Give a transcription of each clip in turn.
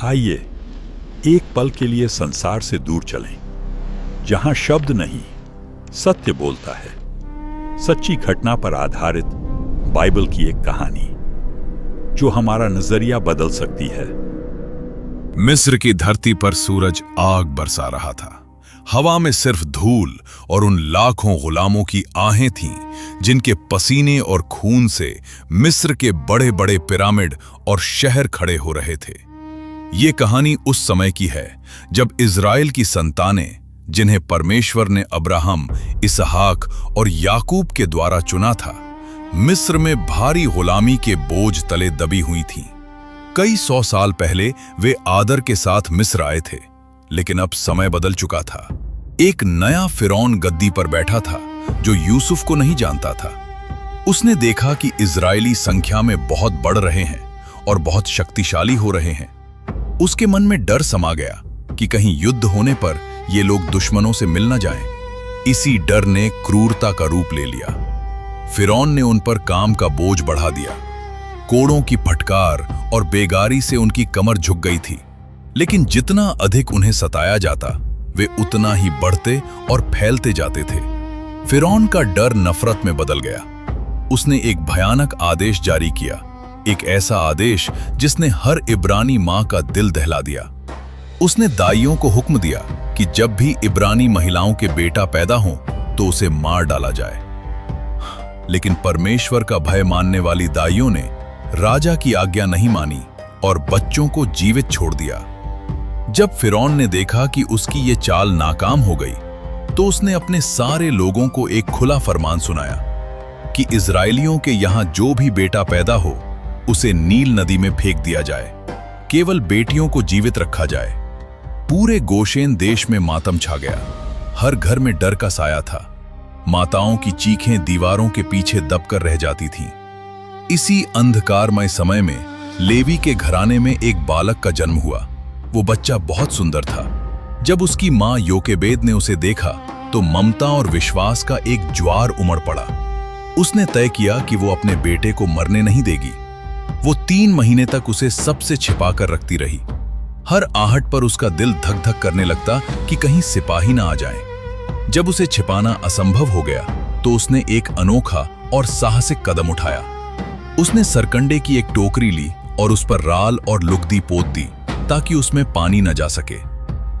आइए एक पल के लिए संसार से दूर चलें, जहां शब्द नहीं सत्य बोलता है। सच्ची घटना पर आधारित बाइबल की एक कहानी जो हमारा नजरिया बदल सकती है। मिस्र की धरती पर सूरज आग बरसा रहा था। हवा में सिर्फ धूल और उन लाखों गुलामों की आहें थीं जिनके पसीने और खून से मिस्र के बड़े बड़े पिरामिड और शहर खड़े हो रहे थे। ये कहानी उस समय की है जब इज़राइल की संतानें, जिन्हें परमेश्वर ने अब्राहम, इसहाक और याकूब के द्वारा चुना था, मिस्र में भारी गुलामी के बोझ तले दबी हुई थीं। कई 100 साल पहले वे आदर के साथ मिस्र आए थे, लेकिन अब समय बदल चुका था। एक नया फिरौन गद्दी पर बैठा था जो यूसुफ को नहीं जानता था। उसने देखा कि इजरायली संख्या में बहुत बढ़ रहे हैं और बहुत शक्तिशाली हो रहे हैं। उसके मन में डर समा गया कि कहीं युद्ध होने पर ये लोग दुश्मनों से मिल न जाएं। इसी डर ने क्रूरता का रूप ले लिया। फिरौन ने उन पर काम का बोझ बढ़ा दिया। कोड़ों की फटकार और बेगारी से उनकी कमर झुक गई थी, लेकिन जितना अधिक उन्हें सताया जाता, वे उतना ही बढ़ते और फैलते जाते थे। फिरौन का डर नफरत में बदल गया। उसने एक भयानक आदेश जारी किया, एक ऐसा आदेश जिसने हर इब्रानी मां का दिल दहला दिया। उसने दाइयों को हुक्म दिया कि जब भी इब्रानी महिलाओं के बेटा पैदा हो तो उसे मार डाला जाए। लेकिन परमेश्वर का भय मानने वाली दाइयों ने राजा की आज्ञा नहीं मानी और बच्चों को जीवित छोड़ दिया। जब फिरौन ने देखा कि उसकी ये चाल नाकाम हो गई, तो उसने अपने सारे लोगों को एक खुला फरमान सुनाया कि इजरायलियों के यहां जो भी बेटा पैदा हो उसे नील नदी में फेंक दिया जाए, केवल बेटियों को जीवित रखा जाए। पूरे गोशेन देश में मातम छा गया। हर घर में डर का साया था। माताओं की चीखें दीवारों के पीछे दबकर रह जाती थीं। इसी अंधकारमय समय में लेवी के घराने में एक बालक का जन्म हुआ। वो बच्चा बहुत सुंदर था। जब उसकी मां योकेबेद ने उसे देखा तो ममता और विश्वास का एक ज्वार उमड़ पड़ा। उसने तय किया कि वो अपने बेटे को मरने नहीं देगी। वो 3 महीने तक उसे सबसे छिपाकर रखती रही। हर आहट पर उसका दिल धक धक करने लगता कि कहीं सिपाही ना आ जाएं। जब उसे छिपाना असंभव हो गया तो उसने एक अनोखा और साहसिक कदम उठाया। उसने सरकंडे की एक टोकरी ली और उस पर राल और लुगदी पोत दी ताकि उसमें पानी न जा सके।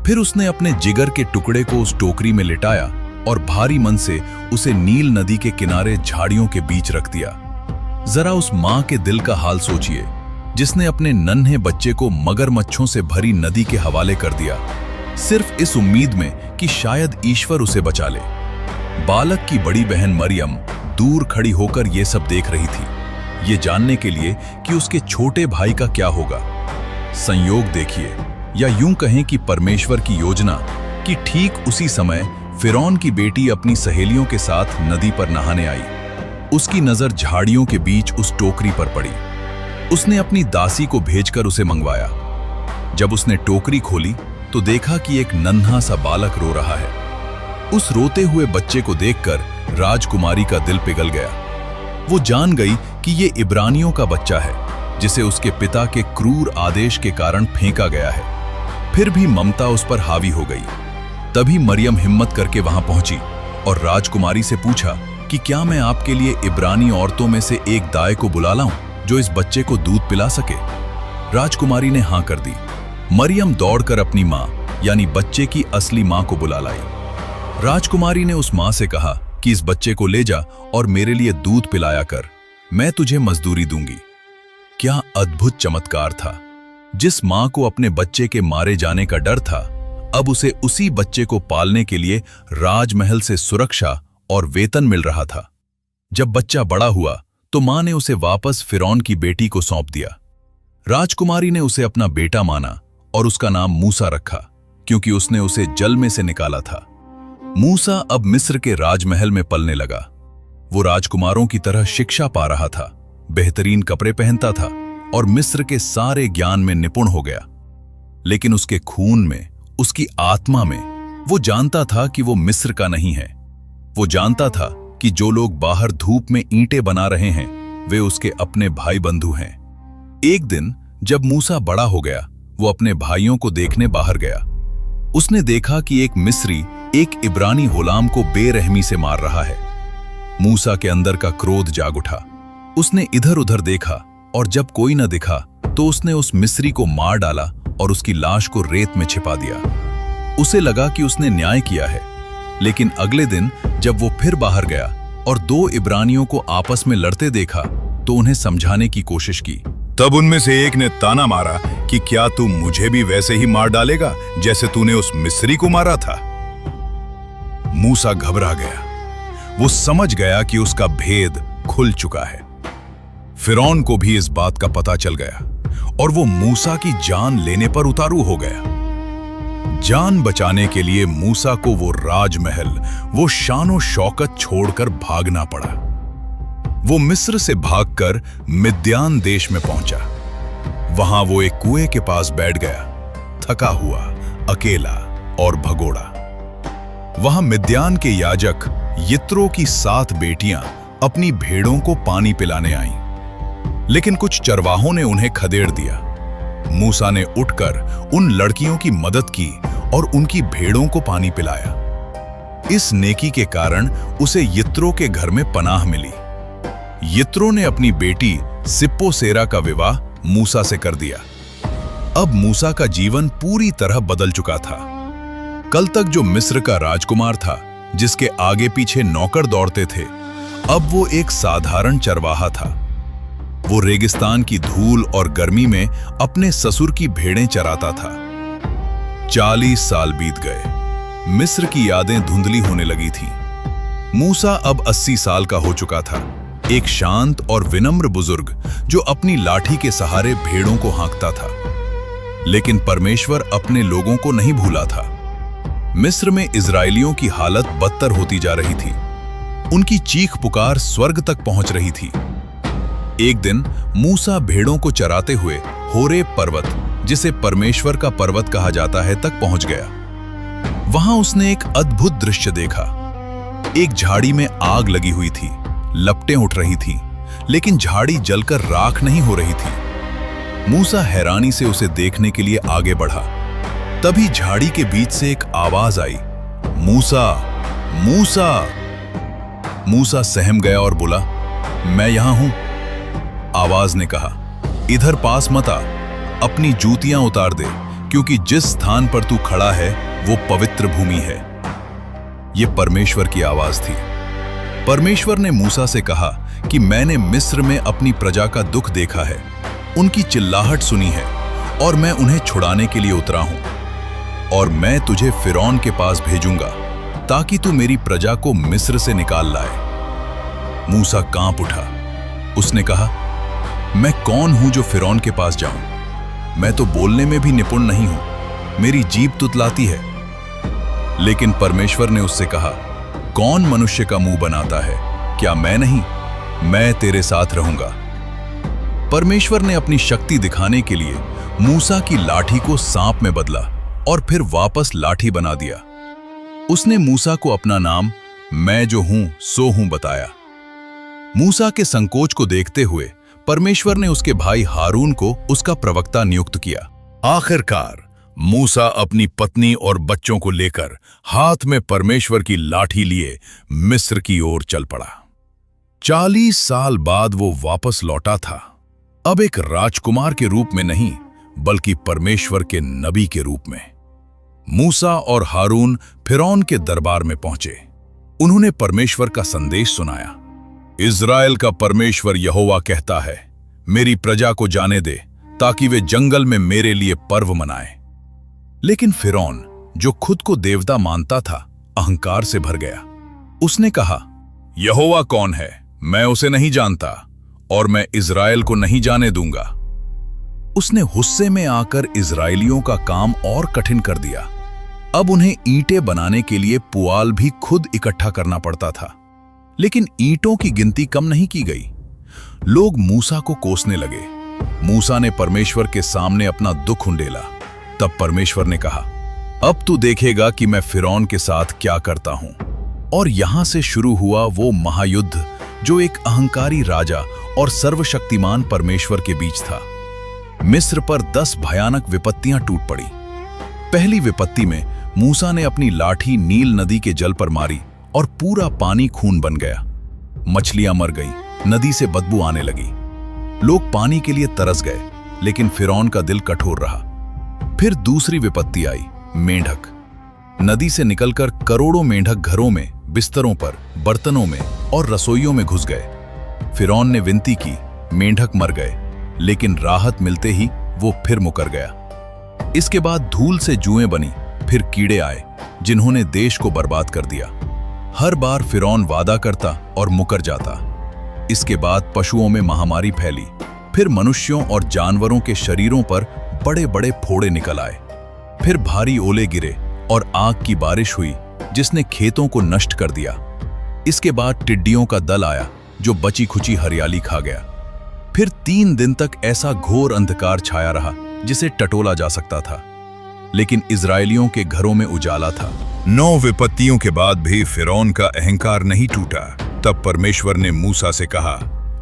फिर उसने अपने जिगर के टुकड़े को उस टोकरी में लिटाया और भारी मन से उसे नील नदी के किनारे झाड़ियों के बीच रख दिया। जरा उस मां के दिल का हाल सोचिए, जिसने अपने नन्हे बच्चे को मगरमच्छों से भरी नदी के हवाले कर दिया, सिर्फ इस उम्मीद में कि शायद ईश्वर उसे बचा ले। बालक की बड़ी बहन मरियम दूर खड़ी होकर ये सब देख रही थी, ये जानने के लिए कि उसके छोटे भाई का क्या होगा। संयोग देखिए, या यूं कहें कि परमेश्वर की योजना, कि ठीक उसी समय फिरौन की बेटी अपनी सहेलियों के साथ नदी पर नहाने आई। उसकी नजर झाड़ियों के बीच उस टोकरी पर पड़ी। उसने अपनी दासी को भेजकर उसे मंगवाया। जब उसने टोकरी खोली तो देखा कि एक नन्हा सा बालक रो रहा है। उस रोते हुए बच्चे को देखकर राजकुमारी का दिल पिघल गया। वो जान गई कि ये इब्रानियों का बच्चा है, जिसे उसके पिता के क्रूर आदेश के कारण फेंका गया है। फिर भी ममता उस पर हावी हो गई। तभी मरियम हिम्मत करके वहां पहुंची और राजकुमारी से पूछा कि क्या मैं आपके लिए इब्रानी औरतों में से एक दाई को बुला लाऊं जो इस बच्चे को दूध पिला सके। राजकुमारी ने हां कर दी। मरियम दौड़कर अपनी मां यानी बच्चे की असली मां को बुला लाई। राजकुमारी ने उस मां से कहा कि इस बच्चे को ले जा और मेरे लिए दूध पिलाया कर, मैं तुझे मजदूरी दूंगी। क्या अद्भुत चमत्कार था। जिस मां को अपने बच्चे के मारे जाने का डर था, अब उसे उसी बच्चे को पालने के लिए राजमहल से सुरक्षा और वेतन मिल रहा था। जब बच्चा बड़ा हुआ तो मां ने उसे वापस फिरौन की बेटी को सौंप दिया। राजकुमारी ने उसे अपना बेटा माना और उसका नाम मूसा रखा, क्योंकि उसने उसे जल में से निकाला था। मूसा अब मिस्र के राजमहल में पलने लगा। वो राजकुमारों की तरह शिक्षा पा रहा था, बेहतरीन कपड़े पहनता था और मिस्र के सारे ज्ञान में निपुण हो गया। लेकिन उसके खून में, उसकी आत्मा में, वो जानता था कि वो मिस्र का नहीं है। वो जानता था कि जो लोग बाहर धूप में ईंटें बना रहे हैं, वे उसके अपने भाई बंधु हैं। एक दिन जब मूसा बड़ा हो गया वो अपने भाइयों को देखने बाहर गया। उसने देखा कि एक मिस्री एक इब्रानी गुलाम को बेरहमी से मार रहा है। मूसा के अंदर का क्रोध जाग उठा। उसने इधर उधर देखा और जब कोई न दिखा तो उसने उस मिस्री को मार डाला और उसकी लाश को रेत में छिपा दिया। उसे लगा कि उसने न्याय किया है, लेकिन अगले दिन जब वो फिर बाहर गया और दो इब्रानियों को आपस में लड़ते देखा तो उन्हें समझाने की कोशिश की। तब उनमें से एक ने ताना मारा कि क्या तू मुझे भी वैसे ही मार डालेगा जैसे तूने उस मिस्री को मारा था। मूसा घबरा गया। वो समझ गया कि उसका भेद खुल चुका है। फिरौन को भी इस बात का पता चल गया और वो मूसा की जान लेने पर उतारू हो गया। जान बचाने के लिए मूसा को वो राजमहल, वो शानो शौकत छोड़कर भागना पड़ा। वो मिस्र से भागकर मिद्यान देश में पहुंचा। वहां वो एक कुएं के पास बैठ गया, थका हुआ, अकेला और भगोड़ा। वहां मिद्यान के याजक यित्रो की 7 बेटियां अपनी भेड़ों को पानी पिलाने आईं, लेकिन कुछ चरवाहों ने उन्हें खदेड़ दिया। मूसा ने उठकर उन लड़कियों की मदद की और उनकी भेड़ों को पानी पिलाया। इस नेकी के कारण उसे यित्रो के घर में पनाह मिली। यित्रो ने अपनी बेटी सिप्पोसेरा का विवाह मूसा से कर दिया। अब मूसा का जीवन पूरी तरह बदल चुका था। कल तक जो मिस्र का राजकुमार था, जिसके आगे पीछे नौकर दौड़ते थे, अब वो एक साधारण चरवाहा था। वो रेगिस्तान की धूल और गर्मी में अपने ससुर की भेड़ें चराता था। 40 साल बीत गए। मिस्र की यादें धुंधली होने लगी थीं। मूसा अब 80 साल का हो चुका था, एक शांत और विनम्र बुजुर्ग जो अपनी लाठी के सहारे भेड़ों को हाँकता था। लेकिन परमेश्वर अपने लोगों को नहीं भूला था। मिस्र में इजरायलियों की हालत बदतर होती जा रही थी। उनकी चीख पुकार स्वर्ग तक पहुंच रही थी। एक दिन मूसा भेड़ों को चराते हुए होरेब पर्वत, जिसे परमेश्वर का पर्वत कहा जाता है, तक पहुंच गया। वहां उसने एक अद्भुत दृश्य देखा। एक झाड़ी में आग लगी हुई थी, लपटें उठ रही थीं, लेकिन झाड़ी जलकर राख नहीं हो रही थी। मूसा हैरानी से उसे देखने के लिए आगे बढ़ा। तभी झाड़ी के बीच से एक आवाज आई, मूसा, मूसा। मूसा सहम गया और बोला, मैं यहां हूं। आवाज ने कहा, इधर पास मत आ, अपनी जूतियां उतार दे, क्योंकि जिस स्थान पर तू खड़ा है वो पवित्र भूमि है। यह परमेश्वर की आवाज थी। परमेश्वर ने मूसा से कहा कि मैंने मिस्र में अपनी प्रजा का दुख देखा है, उनकी चिल्लाहट सुनी है और मैं उन्हें छुड़ाने के लिए उतरा हूं। और मैं तुझे फिरौन के पास भेजूंगा ताकि तू मेरी प्रजा को मिस्र से निकाल लाए। मूसा कांप उठा। उसने कहा, मैं कौन हूं जो फिरौन के पास जाऊं? मैं तो बोलने में भी निपुण नहीं हूं, मेरी जीभ तुतलाती है। लेकिन परमेश्वर ने उससे कहा, कौन मनुष्य का मुंह बनाता है? क्या मैं नहीं? मैं तेरे साथ रहूंगा। परमेश्वर ने अपनी शक्ति दिखाने के लिए मूसा की लाठी को सांप में बदला और फिर वापस लाठी बना दिया। उसने मूसा को अपना नाम मैं जो हूं सो हूं बताया। मूसा के संकोच को देखते हुए परमेश्वर ने उसके भाई हारून को उसका प्रवक्ता नियुक्त किया। आखिरकार मूसा अपनी पत्नी और बच्चों को लेकर हाथ में परमेश्वर की लाठी लिए मिस्र की ओर चल पड़ा। 40 साल बाद वो वापस लौटा था, अब एक राजकुमार के रूप में नहीं, बल्कि परमेश्वर के नबी के रूप में। मूसा और हारून फिरौन के दरबार में पहुंचे। उन्होंने परमेश्वर का संदेश सुनाया। इज़राइल का परमेश्वर यहोवा कहता है, मेरी प्रजा को जाने दे ताकि वे जंगल में मेरे लिए पर्व मनाएं। लेकिन फिरौन, जो खुद को देवता मानता था, अहंकार से भर गया। उसने कहा, यहोवा कौन है? मैं उसे नहीं जानता और मैं इज़राइल को नहीं जाने दूंगा। उसने गुस्से में आकर इज़राइलियों का काम और कठिन कर दिया। अब उन्हें ईंटें बनाने के लिए पुआल भी खुद इकट्ठा करना पड़ता था। लेकिन ईंटों की गिनती कम नहीं की गई। लोग मूसा को कोसने लगे। मूसा ने परमेश्वर के सामने अपना दुख उंडेला। तब परमेश्वर ने कहा, अब तू देखेगा कि मैं फिरौन के साथ क्या करता हूं। और यहां से शुरू हुआ वो महायुद्ध जो एक अहंकारी राजा और सर्वशक्तिमान परमेश्वर के बीच था। मिस्र पर 10 भयानक विपत्तियां टूट पड़ी। पहली विपत्ति में मूसा ने अपनी लाठी नील नदी के जल पर मारी और पूरा पानी खून बन गया। मछलियां मर गईं, नदी से बदबू आने लगी। लोग पानी के लिए तरस गए, लेकिन फिरौन का दिल कठोर रहा। फिर दूसरी विपत्ति आई, मेंढक। नदी से निकलकर करोड़ों मेंढक घरों में, बिस्तरों पर, बर्तनों में और रसोइयों में घुस गए। फिरौन ने विनती की, मेंढक मर गए, लेकिन राहत मिलते ही वो फिर मुकर गया। इसके बाद धूल से जुएं बनी, फिर कीड़े आए जिन्होंने देश को बर्बाद कर दिया। हर बार फिरौन वादा करता और मुकर जाता। इसके बाद पशुओं में महामारी फैली, फिर मनुष्यों और जानवरों के शरीरों पर बड़े बड़े फोड़े निकल आए। फिर भारी ओले गिरे और आग की बारिश हुई जिसने खेतों को नष्ट कर दिया। इसके बाद टिड्डियों का दल आया जो बची खुची हरियाली खा गया। फिर 3 दिन तक ऐसा घोर अंधकार छाया रहा जिसे टटोला जा सकता था, लेकिन इजरायलियों के घरों में उजाला था। 9 विपत्तियों के बाद भी फिरौन का अहंकार नहीं टूटा। तब परमेश्वर ने मूसा से कहा,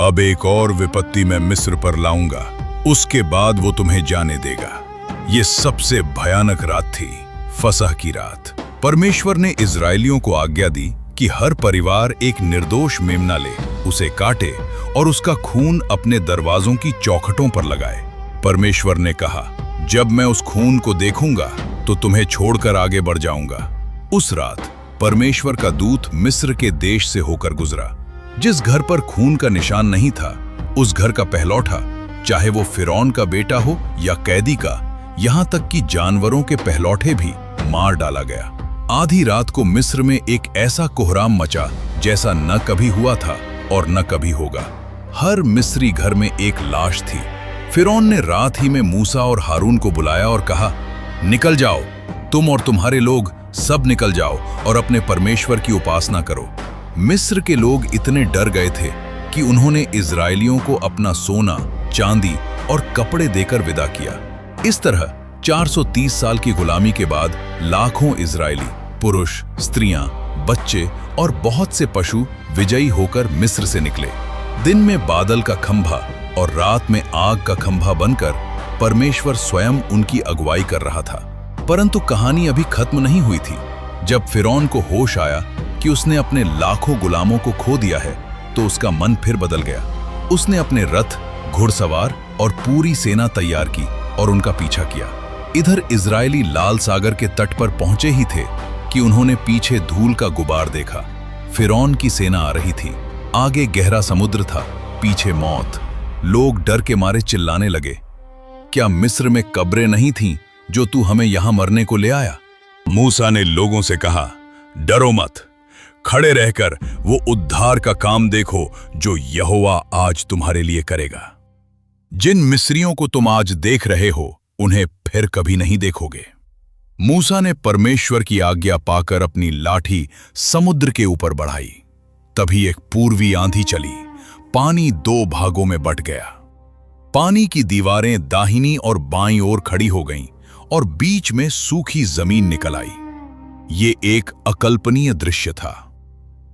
अब एक और विपत्ति मैं मिस्र पर लाऊंगा, उसके बाद वो तुम्हें जाने देगा। ये सबसे भयानक रात थी, फसह की रात। परमेश्वर ने इजरायलियों को आज्ञा दी कि हर परिवार एक निर्दोष मेमना ले, उसे काटे और उसका खून अपने दरवाजों की चौखटों पर लगाए। परमेश्वर ने कहा, जब मैं उस खून को देखूंगा तो तुम्हें छोड़कर आगे बढ़ जाऊंगा। उस रात परमेश्वर का दूत मिस्र के देश से होकर गुजरा। जिस घर पर खून का निशान नहीं था, उस घर का पहलौठा, चाहे वो फिरौन का बेटा हो या कैदी का, यहां तक कि जानवरों के पहलौठे भी मार डाला गया। आधी रात को मिस्र में एक ऐसा कोहराम मचा जैसा न कभी हुआ था और न कभी होगा। हर मिस्री घर में एक लाश थी। फिरौन ने रात ही में मूसा और हारून को बुलाया और कहा, निकल जाओ, तुम और तुम्हारे लोग सब निकल जाओ और अपने परमेश्वर की उपासना करो। मिस्र के लोग इतने डर गए थे कि उन्होंने इजरायलियों को अपना सोना, चांदी और कपड़े देकर विदा किया। इस तरह 430 साल की गुलामी के बाद लाखों इजरायली पुरुष, स्त्रियां, बच्चे और बहुत से पशु विजयी होकर मिस्र से निकले। दिन में बादल का खंभा और रात में आग का खंभा बनकर परमेश्वर स्वयं उनकी अगुवाई कर रहा था। परंतु कहानी अभी खत्म नहीं हुई थी। जब फिरौन को होश आया कि उसने अपने लाखों गुलामों को खो दिया है, तो उसका मन फिर बदल गया। उसने अपने रथ, घुड़सवार और पूरी सेना तैयार की और उनका पीछा किया। इधर इजरायली लाल सागर के तट पर पहुंचे ही थे कि उन्होंने पीछे धूल का गुबार देखा। फिरौन की सेना आ रही थी। आगे गहरा समुद्र था, पीछे मौत। लोग डर के मारे चिल्लाने लगे, क्या मिस्र में कब्रें नहीं थीं जो तू हमें यहां मरने को ले आया? मूसा ने लोगों से कहा, डरो मत, खड़े रहकर वो उद्धार का काम देखो जो यहोवा आज तुम्हारे लिए करेगा। जिन मिस्रियों को तुम आज देख रहे हो, उन्हें फिर कभी नहीं देखोगे। मूसा ने परमेश्वर की आज्ञा पाकर अपनी लाठी समुद्र के ऊपर बढ़ाई। तभी एक पूर्वी आंधी चली, पानी 2 भागों में बंट गया। पानी की दीवारें दाहिनी और बाईं ओर खड़ी हो गईं और बीच में सूखी जमीन निकल आई। ये एक अकल्पनीय दृश्य था।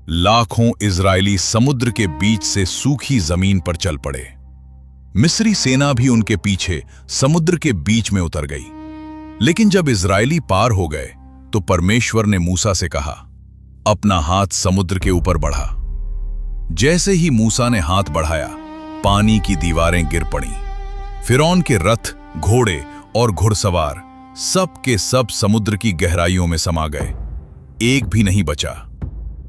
लाखों इजरायली समुद्र के बीच से सूखी जमीन पर चल पड़े। मिस्री सेना भी उनके पीछे समुद्र के बीच में उतर गई। लेकिन जब इजरायली पार हो गए तो परमेश्वर ने मूसा से कहा, अपना हाथ समुद्र के ऊपर बढ़ा। जैसे ही मूसा ने हाथ बढ़ाया, पानी की दीवारें गिर पड़ीं। फिरौन के रथ, घोड़े और घुड़सवार सब के सब समुद्र की गहराइयों में समा गए। एक भी नहीं बचा।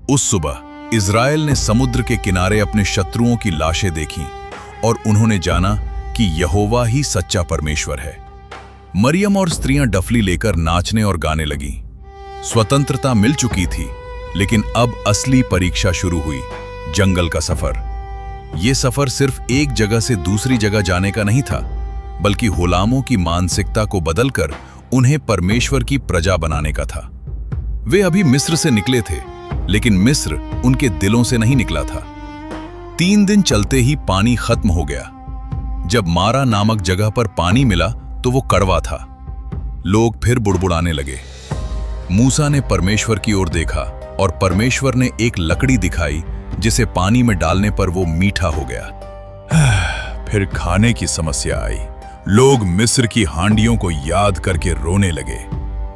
उस सुबह इजराइल ने समुद्र के किनारे अपने शत्रुओं की लाशें देखीं और उन्होंने जाना कि यहोवा ही सच्चा परमेश्वर है। मरियम और स्त्रियां डफली लेकर नाचने और गाने लगीं। स्वतंत्रता मिल चुकी थी, लेकिन अब असली परीक्षा शुरू हुई, जंगल का सफर। यह सफर सिर्फ एक जगह से दूसरी जगह जाने का नहीं था, बल्कि गुलामों की मानसिकता को बदलकर उन्हें परमेश्वर की प्रजा बनाने का था। वे अभी मिस्र से निकले थे, लेकिन मिस्र उनके दिलों से नहीं निकला था। 3 दिन चलते ही पानी खत्म हो गया। जब मारा नामक जगह पर पानी मिला तो वो कड़वा था। लोग फिर बुड़बुड़ाने लगे। मूसा ने परमेश्वर की ओर देखा और परमेश्वर ने एक लकड़ी दिखाई जिसे पानी में डालने पर वो मीठा हो गया। फिर खाने की समस्या आई। लोग मिस्र की हांडियों को याद करके रोने लगे।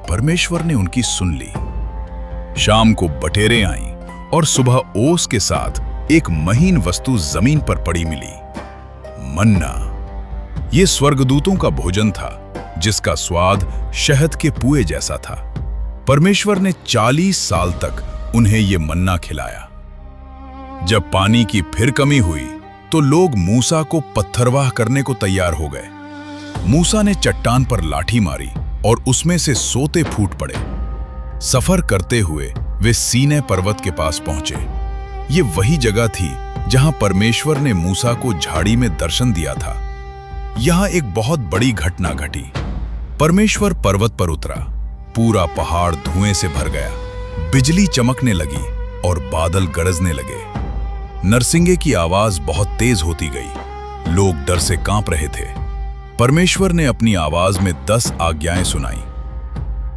परमेश्वर ने उनकी सुन ली। शाम को बटेरें आईं और सुबह ओस के साथ एक महीन वस्तु जमीन पर पड़ी मिली, मन्ना। यह स्वर्गदूतों का भोजन था, जिसका स्वाद शहद के पुए जैसा था। परमेश्वर ने 40 साल तक उन्हें यह मन्ना खिलाया। जब पानी की फिर कमी हुई तो लोग मूसा को पत्थरवाह करने को तैयार हो गए। मूसा ने चट्टान पर लाठी मारी और उसमें से सोते फूट पड़े। सफर करते हुए वे सीनै पर्वत के पास पहुंचे। ये वही जगह थी जहां परमेश्वर ने मूसा को झाड़ी में दर्शन दिया था। यहां एक बहुत बड़ी घटना घटी। परमेश्वर पर्वत पर उतरा। पूरा पहाड़ धुएं से भर गया, बिजली चमकने लगी और बादल गरजने लगे। नरसिंगे की आवाज बहुत तेज होती गई। लोग डर से कांप रहे थे। परमेश्वर ने अपनी आवाज में 10 आज्ञाएं सुनाई।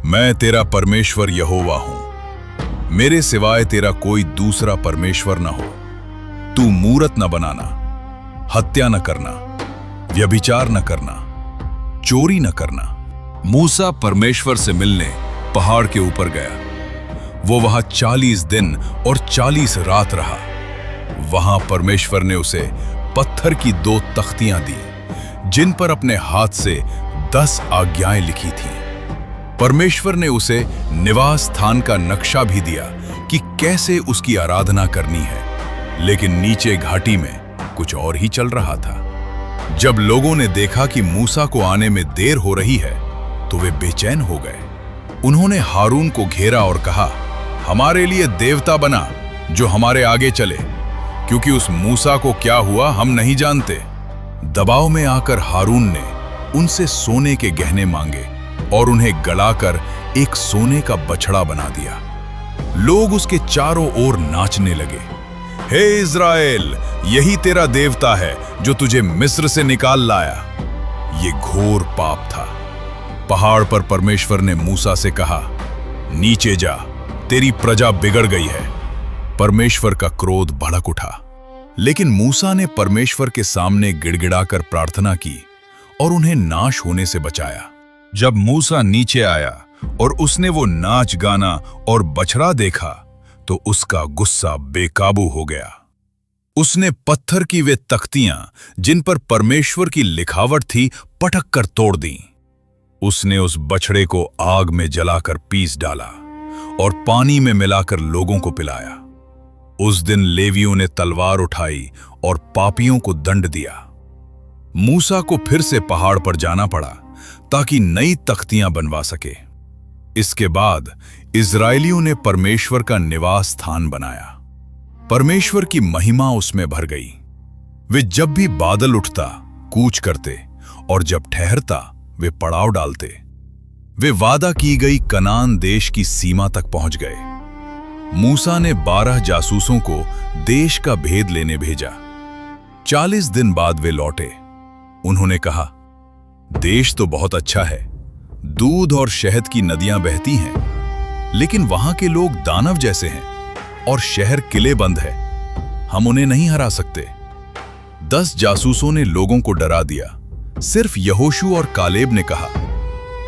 मैं तेरा परमेश्वर यहोवा हूं, मेरे सिवाय तेरा कोई दूसरा परमेश्वर न हो। तू मूरत न बनाना, हत्या न करना, व्यभिचार न करना, चोरी न करना। मूसा परमेश्वर से मिलने पहाड़ के ऊपर गया। वो वहां 40 दिन और 40 रात रहा। वहां परमेश्वर ने उसे पत्थर की 2 तख्तियां दी, जिन पर अपने हाथ से 10 आज्ञाएं लिखी थीं। परमेश्वर ने उसे निवास स्थान का नक्शा भी दिया कि कैसे उसकी आराधना करनी है। लेकिन नीचे घाटी में कुछ और ही चल रहा था। जब लोगों ने देखा कि मूसा को आने में देर हो रही है, तो वे बेचैन हो गए। उन्होंने हारून को घेरा और कहा, हमारे लिए देवता बना जो हमारे आगे चले, क्योंकि उस मूसा को क्या हुआ हम नहीं जानते। दबाव में आकर हारून ने उनसे सोने के गहने मांगे और उन्हें गलाकर एक सोने का बछड़ा बना दिया। लोग उसके चारों ओर नाचने लगे। हे इज़राइल, यही तेरा देवता है जो तुझे मिस्र से निकाल लाया। ये घोर पाप था। पहाड़ पर परमेश्वर ने मूसा से कहा, नीचे जा, तेरी प्रजा बिगड़ गई है। परमेश्वर का क्रोध भड़क उठा। लेकिन मूसा ने परमेश्वर के सामने गिड़गिड़ाकर प्रार्थना की और उन्हें नाश होने से बचाया। जब मूसा नीचे आया और उसने वो नाच गाना और बछड़ा देखा, तो उसका गुस्सा बेकाबू हो गया। उसने पत्थर की वे तख्तियां जिन पर परमेश्वर की लिखावट थी, पटक कर तोड़ दी। उसने उस बछड़े को आग में जलाकर पीस डाला और पानी में मिलाकर लोगों को पिलाया। उस दिन लेवियों ने तलवार उठाई और पापियों को दंड दिया। मूसा को फिर से पहाड़ पर जाना पड़ा ताकि नई तख्तियां बनवा सके। इसके बाद इजरायलियों ने परमेश्वर का निवास स्थान बनाया। परमेश्वर की महिमा उसमें भर गई। वे जब भी बादल उठता कूच करते और जब ठहरता वे पड़ाव डालते। वे वादा की गई कनान देश की सीमा तक पहुंच गए। मूसा ने 12 जासूसों को देश का भेद लेने भेजा। 40 दिन बाद वे लौटे। उन्होंने कहा, देश तो बहुत अच्छा है, दूध और शहद की नदियां बहती हैं, लेकिन वहां के लोग दानव जैसे हैं और शहर किले बंद है। हम उन्हें नहीं हरा सकते। 10 जासूसों ने लोगों को डरा दिया। सिर्फ यहोशू और कालेब ने कहा,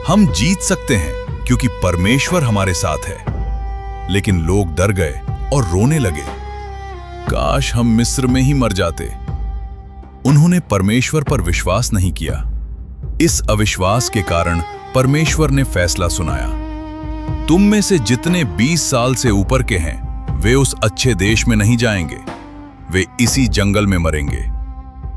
हम जीत सकते हैं क्योंकि परमेश्वर हमारे साथ है। लेकिन लोग डर गए और रोने लगे, काश हम मिस्र में ही मर जाते। उन्होंने परमेश्वर पर विश्वास नहीं किया। इस अविश्वास के कारण परमेश्वर ने फैसला सुनाया, तुम में से जितने 20 साल से ऊपर के हैं वे उस अच्छे देश में नहीं जाएंगे, वे इसी जंगल में मरेंगे।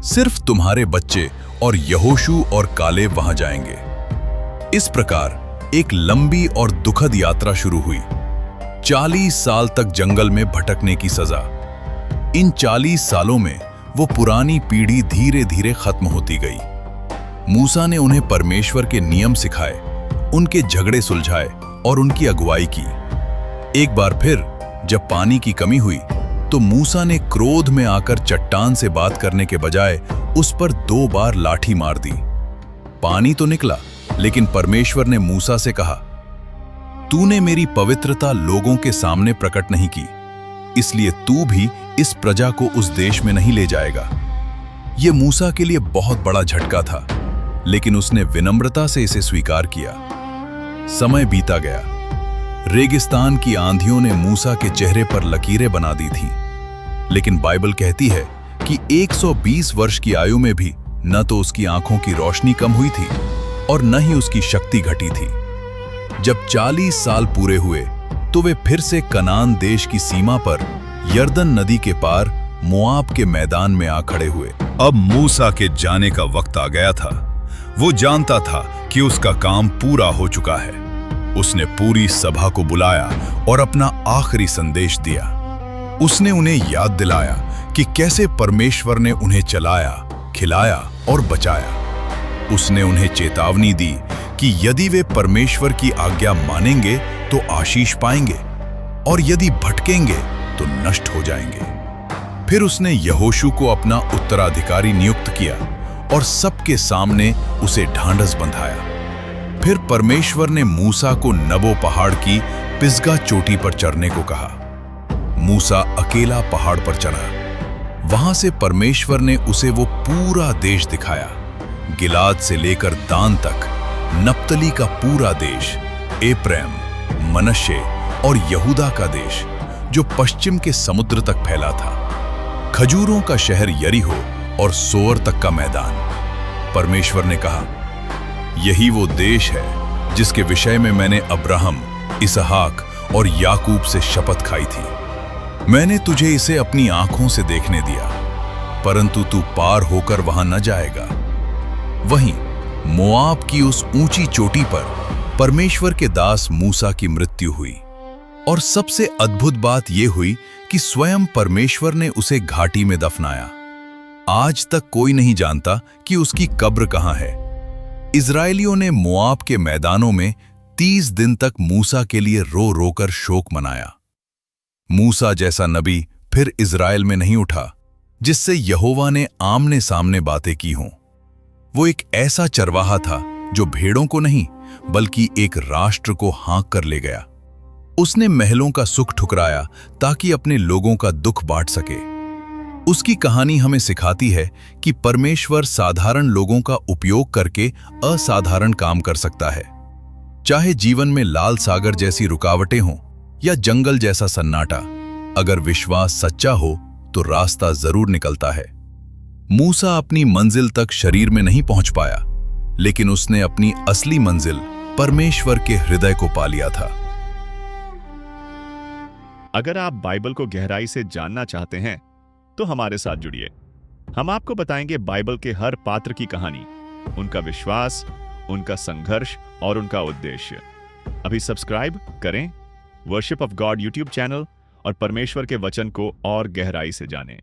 सिर्फ तुम्हारे बच्चे और यहोशू और कालेब वहां जाएंगे। इस प्रकार एक लंबी और दुखद यात्रा शुरू हुई। 40 साल तक जंगल में भटकने की सजा। इन 40 सालों में वो पुरानी पीढ़ी धीरे धीरे खत्म होती गई। मूसा ने उन्हें परमेश्वर के नियम सिखाए, उनके झगड़े सुलझाए और उनकी अगुवाई की। एक बार फिर जब पानी की कमी हुई तो मूसा ने क्रोध में आकर चट्टान से बात करने के बजाय उस पर 2 बार लाठी मार दी। पानी तो निकला, लेकिन परमेश्वर ने मूसा से कहा, तूने मेरी पवित्रता लोगों के सामने प्रकट नहीं की, इसलिए तू भी इस प्रजा को उस देश में नहीं ले जाएगा। यह मूसा के लिए बहुत बड़ा झटका था। लेकिन उसने विनम्रता से इसे स्वीकार किया। समय बीता गया। रेगिस्तान की आंधियों ने मूसा के चेहरे पर लकीरें बना दी थीं, लेकिन बाइबल कहती है कि 120 वर्ष की आयु में भी न तो उसकी आंखों की रोशनी कम हुई थी और न ही उसकी शक्ति घटी थी। जब 40 साल पूरे हुए तो वे फिर से कनान देश की सीमा पर यर्दन नदी के पार मोआब के मैदान में आ खड़े हुए। अब मूसा के जाने का वक्त आ गया था। वो जानता था कि उसका काम पूरा हो चुका है। उसने पूरी सभा को बुलाया और अपना आखिरी संदेश दिया। उसने उन्हें याद दिलाया कि कैसे परमेश्वर ने उन्हें चलाया, खिलाया और बचाया। उसने उन्हें चेतावनी दी कि यदि वे परमेश्वर की आज्ञा मानेंगे तो आशीष पाएंगे और यदि भटकेंगे तो नष्ट हो जाएंगे। फिर उसने यहोशू को अपना उत्तराधिकारी नियुक्त किया और सबके सामने उसे ढांढस बंधाया। फिर परमेश्वर ने मूसा को नबो पहाड़ की पिसगा चोटी पर चढ़ने को कहा। मूसा अकेला पहाड़ पर चढ़ा। वहां से परमेश्वर ने उसे वो पूरा देश दिखाया, गिलाद से लेकर दान तक, नप्तली का पूरा देश, एप्रैम, मनश्शे और यहूदा का देश जो पश्चिम के समुद्र तक फैला था, खजूरों का शहर यरीहो और सोअर तक का मैदान। परमेश्वर ने कहा, यही वो देश है जिसके विषय में मैंने अब्राहम, इसहाक और याकूब से शपथ खाई थी। मैंने तुझे इसे अपनी आंखों से देखने दिया, परंतु तू पार होकर वहां न जाएगा। वहीं मोआब की उस ऊंची चोटी पर परमेश्वर के दास मूसा की मृत्यु हुई और सबसे अद्भुत बात यह हुई कि स्वयं परमेश्वर ने उसे घाटी में दफनाया। आज तक कोई नहीं जानता कि उसकी कब्र कहां है। इजरायलियों ने मोआब के मैदानों में 30 दिन तक मूसा के लिए रो रोकर शोक मनाया। मूसा जैसा नबी फिर इजराइल में नहीं उठा जिससे यहोवा ने आमने सामने बातें की हों। वो एक ऐसा चरवाहा था जो भेड़ों को नहीं बल्कि एक राष्ट्र को हाँक कर ले गया। उसने महलों का सुख ठुकराया ताकि अपने लोगों का दुख बांट सके। उसकी कहानी हमें सिखाती है कि परमेश्वर साधारण लोगों का उपयोग करके असाधारण काम कर सकता है। चाहे जीवन में लाल सागर जैसी रुकावटें हों या जंगल जैसा सन्नाटा, अगर विश्वास सच्चा हो तो रास्ता जरूर निकलता है। मूसा अपनी मंजिल तक शरीर में नहीं पहुंच पाया, लेकिन उसने अपनी असली मंजिल परमेश्वर के हृदय को पा लिया था। अगर आप बाइबल को गहराई से जानना चाहते हैं तो हमारे साथ जुड़िए। हम आपको बताएंगे बाइबल के हर पात्र की कहानी, उनका विश्वास, उनका संघर्ष और उनका उद्देश्य। अभी सब्सक्राइब करें worship of God YouTube channel और परमेश्वर के वचन को और गहराई से जानें।